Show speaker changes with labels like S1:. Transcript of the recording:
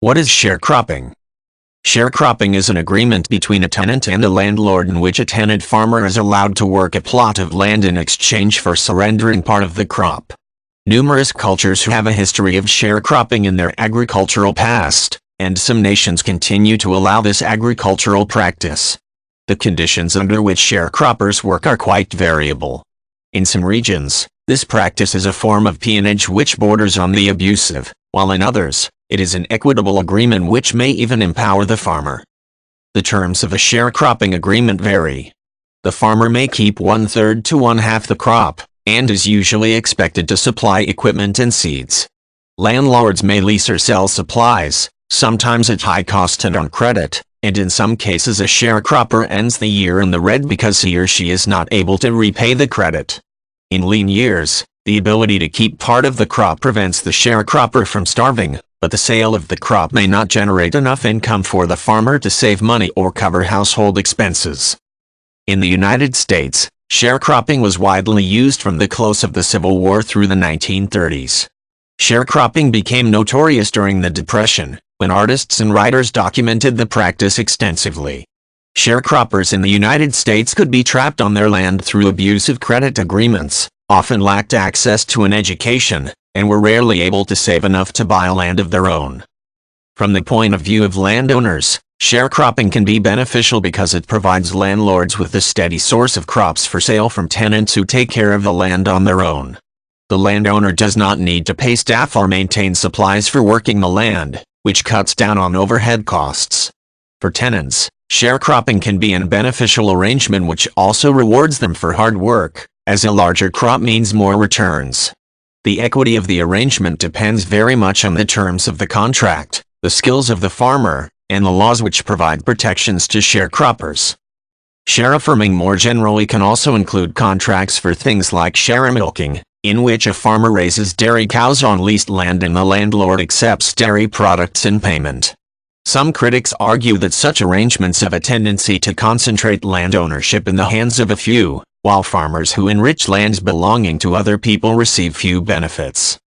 S1: What is sharecropping? Sharecropping is an agreement between a tenant and a landlord in which a tenant farmer is allowed to work a plot of land in exchange for surrendering part of the crop. Numerous cultures have a history of sharecropping in their agricultural past, and some nations continue to allow this agricultural practice. The conditions under which sharecroppers work are quite variable. In some regions, this practice is a form of peonage which borders on the abusive, while in others, it is an equitable agreement which may even empower the farmer. The terms of a sharecropping agreement vary. The farmer may keep 1/3 to 1/2 the crop, and is usually expected to supply equipment and seeds. Landlords may lease or sell supplies, sometimes at high cost and on credit, and in some cases a sharecropper ends the year in the red because he or she is not able to repay the credit. In lean years, the ability to keep part of the crop prevents the sharecropper from starving, but the sale of the crop may not generate enough income for the farmer to save money or cover household expenses. In the United States, sharecropping was widely used from the close of the Civil War through the 1930s. Sharecropping became notorious during the Depression, when artists and writers documented the practice extensively. Sharecroppers in the United States could be trapped on their land through abusive credit agreements, often lacked access to an education, and were rarely able to save enough to buy land of their own. From the point of view of landowners, sharecropping can be beneficial because it provides landlords with a steady source of crops for sale from tenants who take care of the land on their own. The landowner does not need to pay staff or maintain supplies for working the land, which cuts down on overhead costs. For tenants, sharecropping can be a beneficial arrangement which also rewards them for hard work, as a larger crop means more returns. The equity of the arrangement depends very much on the terms of the contract, the skills of the farmer, and the laws which provide protections to sharecroppers. Sharecropping more generally can also include contracts for things like share milking, in which a farmer raises dairy cows on leased land and the landlord accepts dairy products in payment. Some critics argue that such arrangements have a tendency to concentrate land ownership in the hands of a few, while farmers who enrich lands belonging to other people receive few benefits.